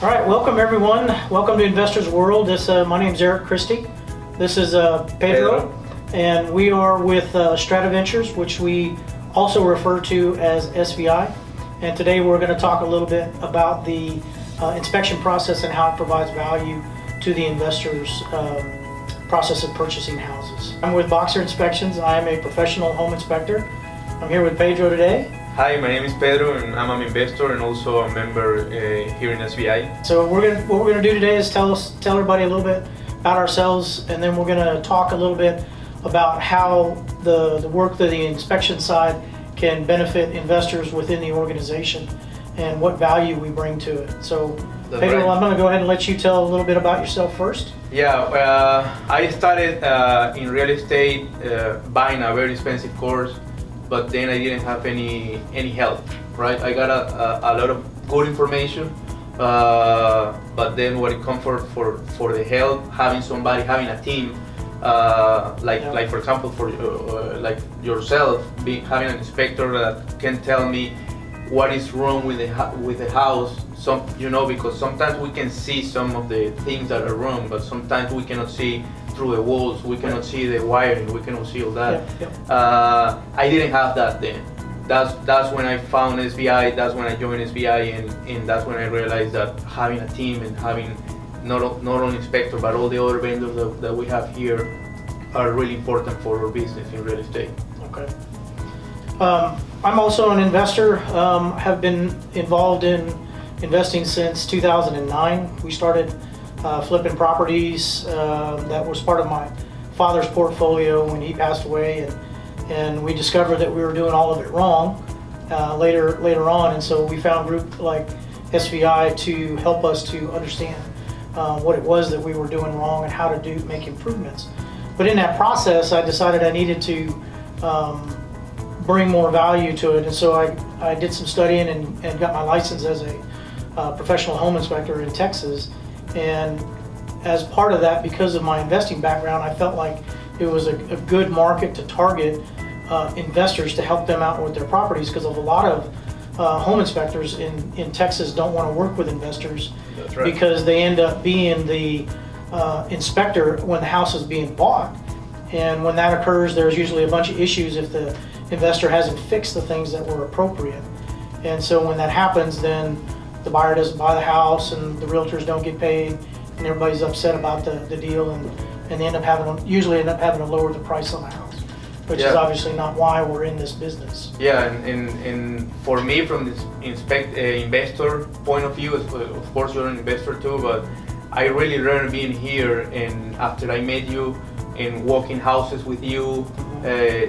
All right, welcome everyone. Welcome to Investors World. My name is Eric Christie. This is Pedro, and we are with StratiVentures, which we also refer to as SVI. And today we're going to talk a little bit about the inspection process and how it provides value to the investors' process of purchasing houses. I'm with Boxer Inspections. I am a professional home inspector. I'm here with Pedro today. Hi, my name is Pedro, and I'm an investor and also a member here in SVI. So what we're gonna do today is tell everybody a little bit about ourselves, and then we're gonna talk a little bit about how the work of the inspection side can benefit investors within the organization and what value we bring to it. So Pedro, right. I'm gonna go ahead and let you tell a little bit about yourself first. Yeah, I started in real estate buying a very expensive course, but then I didn't have any help, right? I got a lot of good information, but then when it comes for the help, having a team, like for example, for like yourself, having an inspector that can tell me what is wrong with the house, because sometimes we can see some of the things that are wrong, but sometimes we cannot see through the walls, we cannot see the wiring, we cannot see all that. I didn't have that then. That's when I found SVI, that's when I joined SVI, and that's when I realized that having a team and having not only inspector but all the other vendors that we have here are really important for our business in real estate. Okay. I'm also an investor, have been involved in investing since 2009. We started flipping properties. That was part of my father's portfolio when he passed away, and we discovered that we were doing all of it wrong later on, and so we found a group like SVI to help us to understand what it was that we were doing wrong and how to make improvements. But in that process, I decided I needed to bring more value to it, and so I did some studying and got my license as a professional home inspector in Texas. And as part of that, because of my investing background, I felt like it was a good market to target investors to help them out with their properties, because a lot of home inspectors in Texas don't want to work with investors. That's right. Because they end up being the inspector when the house is being bought. And when that occurs, there's usually a bunch of issues if the investor hasn't fixed the things that were appropriate. And so when that happens, then the buyer doesn't buy the house and the realtors don't get paid, and everybody's upset about the deal, and they usually end up having to lower the price on the house, which is obviously not why we're in this business. Yeah, and for me, from this investor point of view, of course you're an investor too, but I really learned being here, and after I met you and walking houses with you,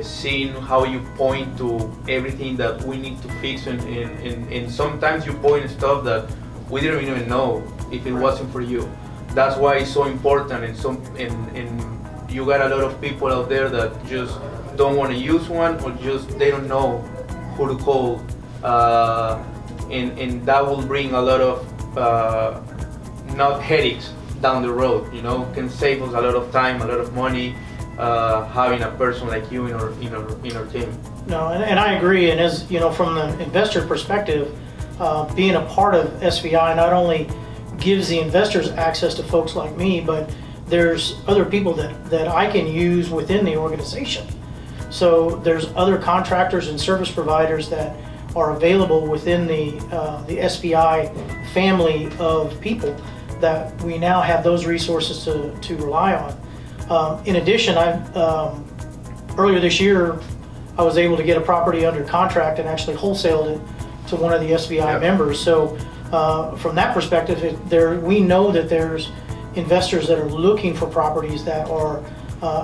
seeing how you point to everything that we need to fix, and sometimes you point stuff that we didn't even know if it wasn't for you. That's why it's so important, and you got a lot of people out there that just don't want to use one, or just they don't know who to call, and that will bring a lot of not headaches down the road, can save us a lot of time, a lot of money, having a person like you in our team. No, and I agree. And as you know, from the investor perspective, being a part of SVI not only gives the investors access to folks like me, but there's other people that I can use within the organization. So there's other contractors and service providers that are available within the SVI family of people, that we now have those resources to rely on. In addition, earlier this year, I was able to get a property under contract and actually wholesaled it to one of the SVI members. So from that perspective, we know that there's investors that are looking for properties that are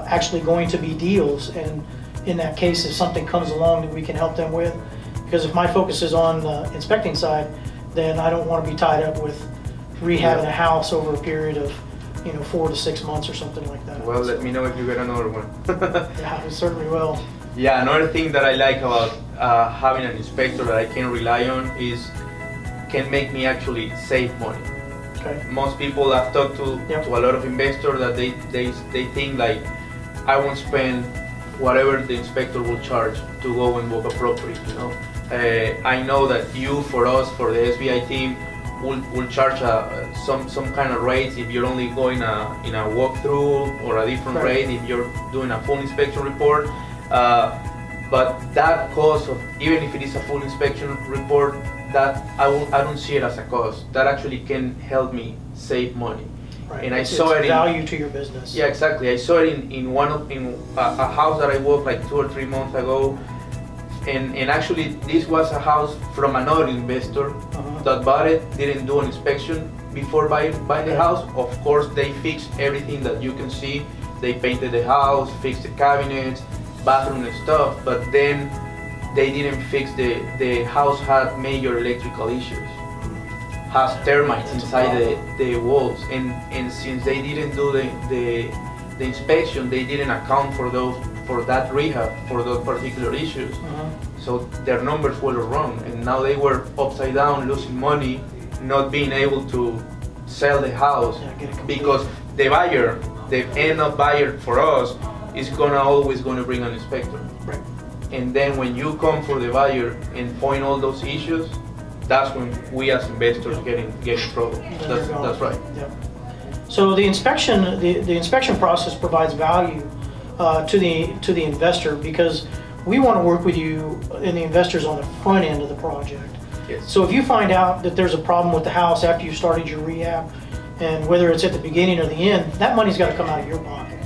actually going to be deals. And in that case, if something comes along that we can help them with, because if my focus is on the inspecting side, then I don't want to be tied up with rehabbing a house over a period of 4 to 6 months or something like that. Well, let me know if you get another one. Yeah, we certainly will. Yeah, another thing that I like about having an inspector that I can rely on can make me actually save money. Okay. Most people I've talked to a lot of investors that they think like, I won't spend whatever the inspector will charge to go and walk a property. I know that for us, for the SVI team, will charge some kind of rates if you're only going in a walkthrough, or a different Right. rate if you're doing a full inspection report. But that cost of, even if it is a full inspection report, that I don't see it as a cost. That actually can help me save money. Right. And I It's saw it in value to your business. Yeah, exactly. I saw it in a house that I bought like 2 or 3 months ago, and actually this was a house from another investor that bought it, didn't do an inspection before buying the house. Of course, they fixed everything that you can see. They painted the house, fixed the cabinets, bathroom and stuff, but then they didn't fix the house had major electrical issues. Has termites inside the walls, and since they didn't do the inspection, they didn't account for that rehab for those particular issues. So their numbers were wrong, and now they were upside down, losing money, not being able to sell the house, because the buyer, the end of buyer for us, is always gonna bring an inspector. Right. And then when you come for the buyer and point all those issues, that's when we as investors get in trouble. That's right. Yep. So the inspection process provides value to the investor, because we want to work with you and the investors on the front end of the project. Yes. So if you find out that there's a problem with the house after you started your rehab, and whether it's at the beginning or the end, that money's got to come out of your pocket.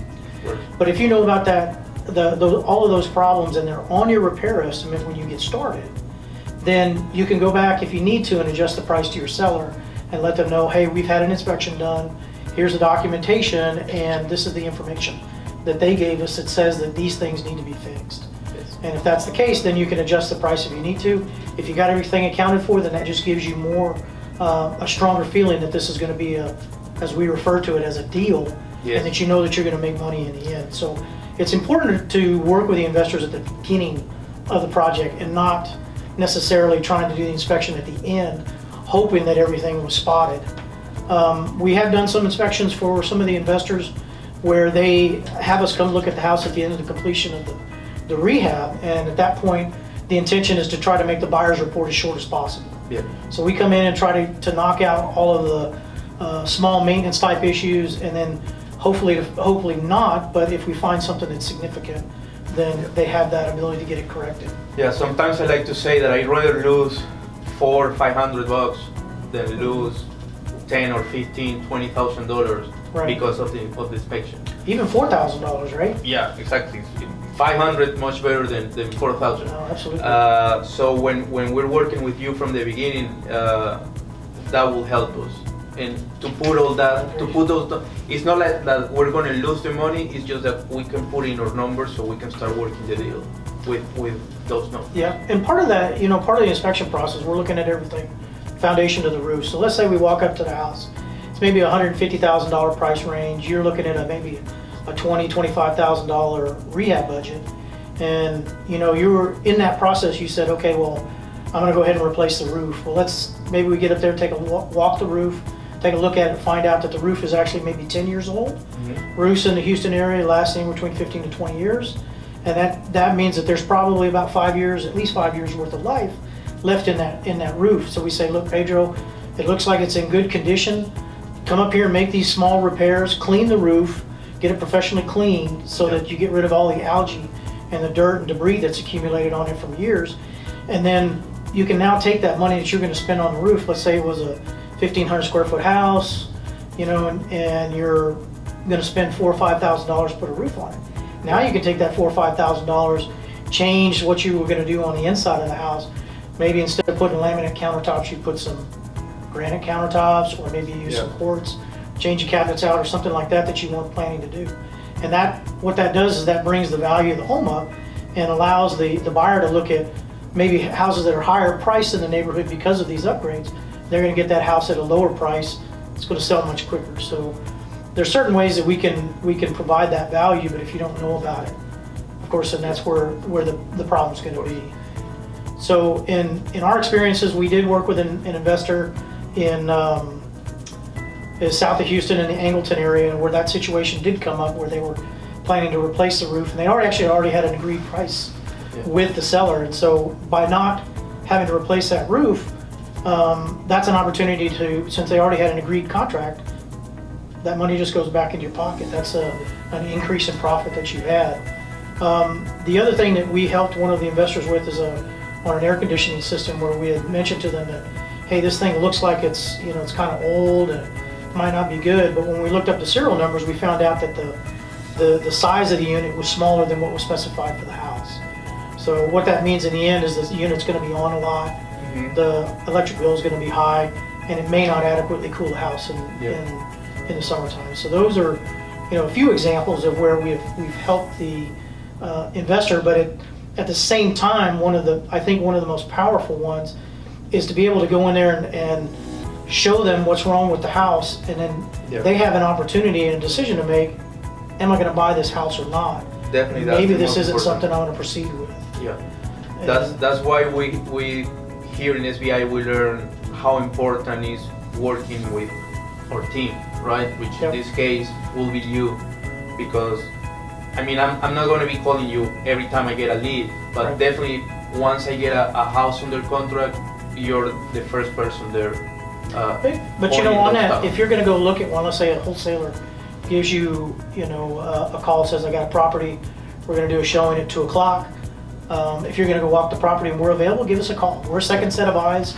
Right. But if you know about that, all of those problems, and they're on your repair estimate when you get started, then you can go back if you need to and adjust the price to your seller and let them know, hey, we've had an inspection done, here's the documentation, and this is the information that they gave us that says that these things need to be fixed. Yes. And if that's the case, then you can adjust the price if you need to. If you got everything accounted for, then that just gives you more, a stronger feeling that this is going to be as we refer to it, as a deal, Yes. and that you know that you're going to make money in the end. So it's important to work with the investors at the beginning of the project, and not necessarily trying to do the inspection at the end, hoping that everything was spotted. We have done some inspections for some of the investors where they have us come look at the house at the end of the completion of the rehab, and at that point, the intention is to try to make the buyer's report as short as possible. Yeah. So we come in and try to knock out all of the small maintenance type issues, and then hopefully not, but if we find something that's significant, then they have that ability to get it corrected. Yeah, sometimes I like to say that I'd rather lose $400 or $500 than lose $10,000 or $15,000, $20,000 Right. because of the inspection. Even $4,000, right? Yeah, exactly. 500 much better than 4,000. No, absolutely. So when we're working with you from the beginning, that will help us. And to put all that, it's not like that we're going to lose the money. It's just that we can put in our numbers so we can start working the deal with those numbers. Yeah, and part of that, part of the inspection process, we're looking at everything, foundation to the roof. So let's say we walk up to the house, it's maybe a $150,000 price range. You're looking at maybe a $20,000, $25,000 rehab budget, and you were in that process. You said, okay, well, I'm going to go ahead and replace the roof. Well, maybe we get up there, take a walk the roof, take a look at it, find out that the roof is actually maybe 10 years old. Mm-hmm. Roofs in the Houston area last anywhere between 15 to 20 years. And that means that there's probably about 5 years, at least 5 years worth of life left in that roof. So we say, look, Pedro, it looks like it's in good condition. Come up here and make these small repairs, clean the roof, get it professionally cleaned so that you get rid of all the algae and the dirt and debris that's accumulated on it from years. And then you can now take that money that you're going to spend on the roof. Let's say it was a 1,500 square foot house, and you're going to spend $4,000 or $5,000 to put a roof on it. Now you can take that $4,000 or $5,000, change what you were going to do on the inside of the house. Maybe instead of putting laminate countertops, you put some granite countertops, or maybe you use some quartz, change the cabinets out or something like that you weren't planning to do. And what that does is that brings the value of the home up and allows the buyer to look at maybe houses that are higher priced in the neighborhood because of these upgrades. They're going to get that house at a lower price. It's going to sell much quicker. So there's certain ways that we can provide that value, but if you don't know about it, of course, then that's where the problem's going to be. So in our experiences, we did work with an investor in south of Houston in the Angleton area, where that situation did come up, where they were planning to replace the roof, and they already had an agreed price with the seller. And so by not having to replace that roof, that's an opportunity to, since they already had an agreed contract, that money just goes back into your pocket. That's an increase in profit that you had. The other thing that we helped one of the investors with is on an air conditioning system, where we had mentioned to them that, hey, this thing looks like it's, you know, it's kind of old and it might not be good, but when we looked up the serial numbers, we found out that the size of the unit was smaller than what was specified for the house. So what that means in the end is the unit's going to be on a lot, the electric bill is going to be high, and it may not adequately cool the house in the summertime. So those are, you know, a few examples of where we've helped the investor, but at the same time, I think one of the most powerful ones is to be able to go in there and show them what's wrong with the house, and then they have an opportunity and a decision to make. Am I going to buy this house or not? Definitely. Maybe this isn't something I want to proceed with. Yeah, that's why we here in SVI we learn how important is working with our team, right? Which in this case will be you, because I mean I'm not going to be calling you every time I get a lead, but definitely once I get a house under contract, you're the first person there. But you know, on that, if you're going to go look at one, let's say a wholesaler gives you, you know, a call, says I got a property, we're going to do a showing at 2 o'clock. If you're going to go walk the property and we're available, give us a call. We're a second set of eyes.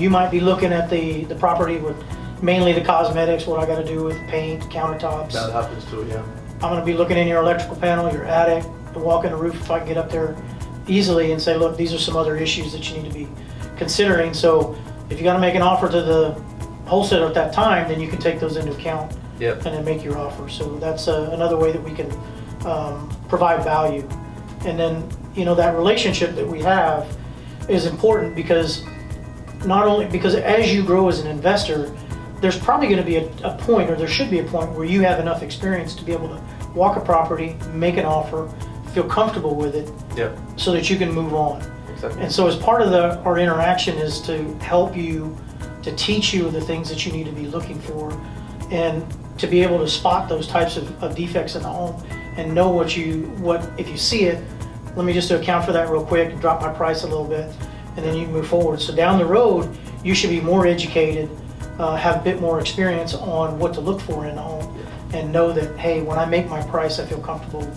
You might be looking at the property with mainly the cosmetics, what I got to do with paint, countertops. That happens too, yeah. I'm going to be looking in your electrical panel, your attic, and walking the roof if I can get up there easily and say, look, these are some other issues that you need to be considering. So if you got to make an offer to the wholesaler at that time, then you can take those into account and then make your offer. So that's another way that we can provide value. And then, you know, that relationship that we have is important, because not only because as you grow as an investor, there's probably going to be a point, or there should be a point, where you have enough experience to be able to walk a property, make an offer, feel comfortable with it, so that you can move on. Exactly. And so as part of our interaction is to help you, to teach you the things that you need to be looking for, and to be able to spot those types of defects in the home and know what if you see it, let me just account for that real quick, drop my price a little bit, and then you move forward. So down the road, you should be more educated, have a bit more experience on what to look for in the home, and know that, hey, when I make my price, I feel comfortable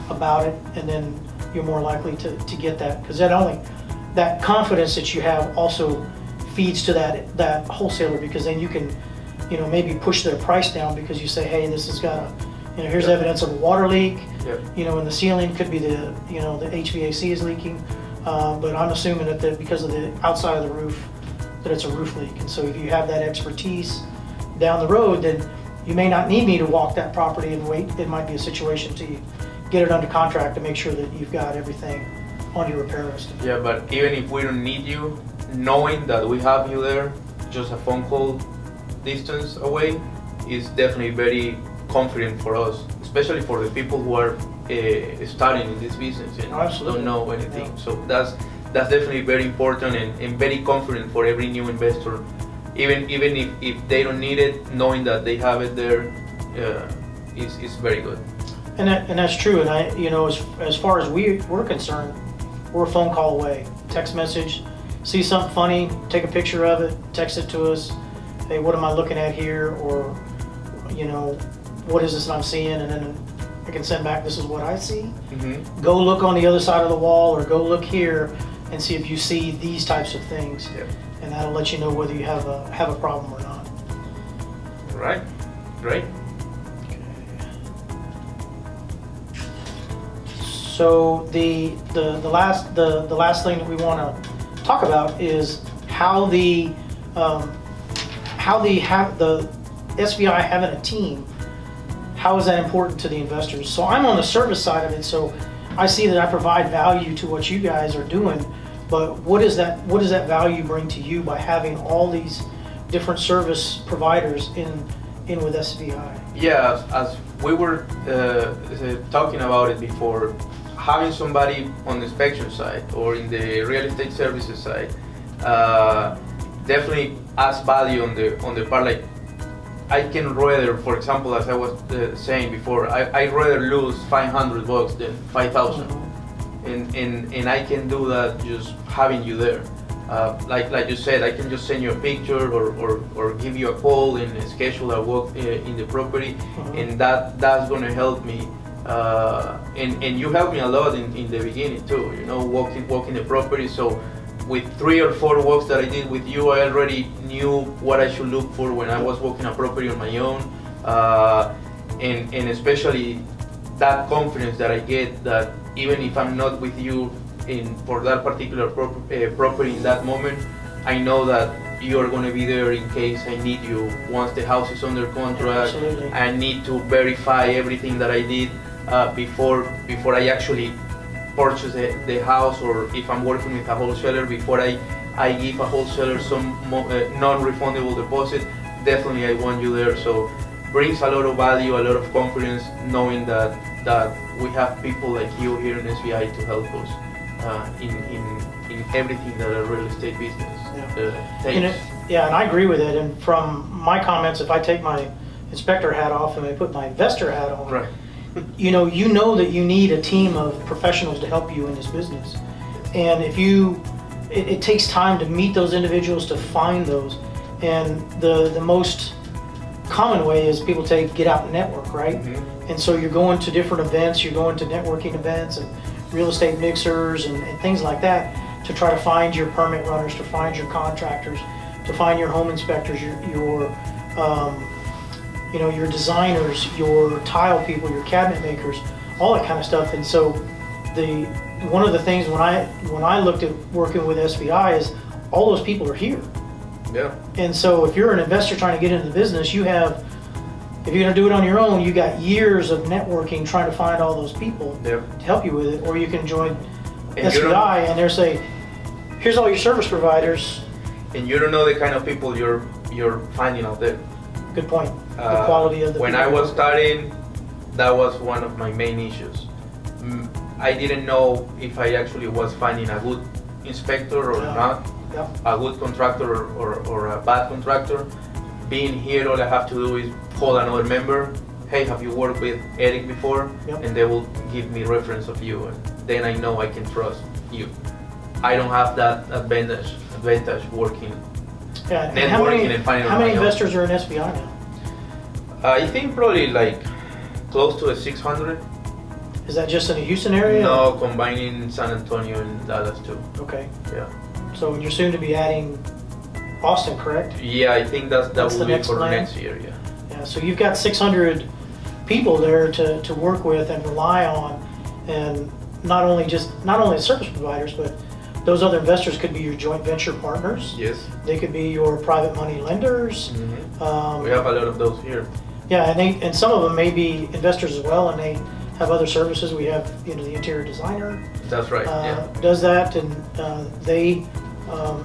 about it, and then you're more likely to get that, because that confidence that you have also feeds to that wholesaler, because then you can, you know, maybe push their price down, because you say, hey, this has got you know, here's evidence of a water leak, you know, in the ceiling, could be the HVAC is leaking, but I'm assuming that because of the outside of the roof, that it's a roof leak. And so if you have that expertise down the road, then you may not need me to walk that property and wait. It might be a situation to get it under contract to make sure that you've got everything on your repair list. Yeah, but even if we don't need you, knowing that we have you there, just a phone call distance away, is definitely very confident for us, especially for the people who are starting in this business and don't know anything. Yeah. So that's definitely very important and very confident for every new investor. Even if they don't need it, knowing that they have it there is very good. And that's true. And you know, as far as we're concerned, we're a phone call away, text message, see something funny, take a picture of it, text it to us. Hey, what am I looking at here? Or, you know, what is this that I'm seeing? And then I can send back, this is what I see. Mm-hmm. Go look on the other side of the wall, or go look here and see if you see these types of things. Yep. And that'll let you know whether you have a problem or not. Right. Great. Okay. So the last thing that we want to talk about is how the SVI having a team, how is that important to the investors? So I'm on the service side of it, so I see that I provide value to what you guys are doing, but what does that value bring to you by having all these different service providers in with SVI? Yeah, as we were talking about it before, having somebody on the inspection side or in the real estate services side definitely adds value on the part. Like, I can rather, for example, as I was saying before, I rather lose $500 than $5,000, and I can do that just having you there. like you said, I can just send you a picture or give you a call and schedule a walk in the property, and that's going to help me. And you helped me a lot in the beginning too, you know, walking the property. So with 3 or 4 walks that I did with you, I already knew what I should look for when I was walking a property on my own, and especially that confidence that I get that even if I'm not with you for that particular property in that moment, I know that you are going to be there in case I need you. Once the house is under contract, Absolutely. I need to verify everything that I did before I actually purchase the house, or if I'm working with a wholesaler, before I give a wholesaler some non-refundable deposit. Definitely I want you there. So brings a lot of value, a lot of confidence, knowing that we have people like you here in SVI to help us in everything that a real estate business takes. Yeah, and I agree with it. And from my comments, if I take my inspector hat off and I put my investor hat on, Right. you know that you need a team of professionals to help you in this business. And if it takes time to meet those individuals, to find those. And the most common way is people get out and network, right? Mm-hmm. And so you're going to different events, you're going to networking events and real estate mixers and things like that to try to find your permit runners, to find your contractors, to find your home inspectors, your designers, your tile people, your cabinet makers, all that kind of stuff. And so one of the things when I looked at working with SVI is all those people are here. Yeah. And so if you're an investor trying to get into the business, if you're going to do it on your own, you got years of networking trying to find all those people to help you with it. Or you can join SVI and they're saying, here's all your service providers. And you don't know the kind of people you're finding out there. Good point. The quality of the when people. I was starting, that was one of my main issues. I didn't know if I actually was finding a good inspector or not, a good contractor or a bad contractor. Being here, all I have to do is call another member. Hey, have you worked with Eric before? And they will give me reference of you, and then I know I can trust you. I don't have that advantage working, networking and finding. How many investors are in SVI now? I think probably like close to 600. Is that just in the Houston area? No, combining San Antonio and Dallas too. Okay. Yeah. So you're soon to be adding Austin, correct? Yeah, I think that will be for plan? next year. Yeah. Yeah. So you've got 600 people there to work with and rely on, and not only the service providers, but those other investors could be your joint venture partners. Yes. They could be your private money lenders. Mm-hmm. We have a lot of those here. Yeah, and some of them may be investors as well, and they have other services. We have the interior designer. That's right. Does that, and they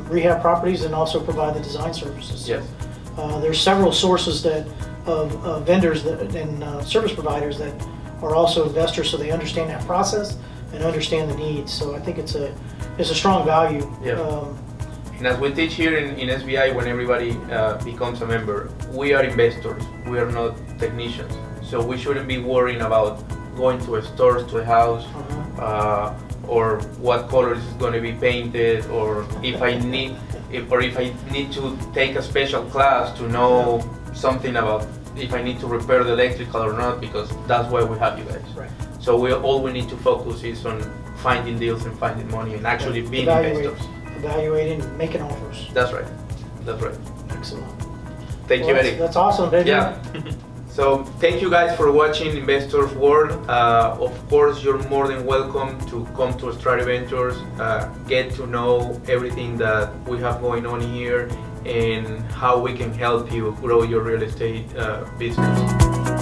rehab properties and also provide the design services. Yes. There's several sources of vendors and service providers that are also investors, so they understand that process and understand the needs. So I think it's a strong value. Yeah. And as we teach here in SVI, when everybody becomes a member, we are investors. We are not technicians. So we shouldn't be worrying about going to a store, to a house, or what color is going to be painted, or if I need to take a special class to know something about if I need to repair the electrical or not, because that's why we have you guys. Right. So all we need to focus is on finding deals and finding money and actually being investors. Evaluating and making offers. That's right. That's right. Excellent. Thank you, Eric. That's awesome, Pedro. Yeah. So thank you guys for watching Investors World. Of course, you're more than welcome to come to StratiVentures, get to know everything that we have going on here and how we can help you grow your real estate business.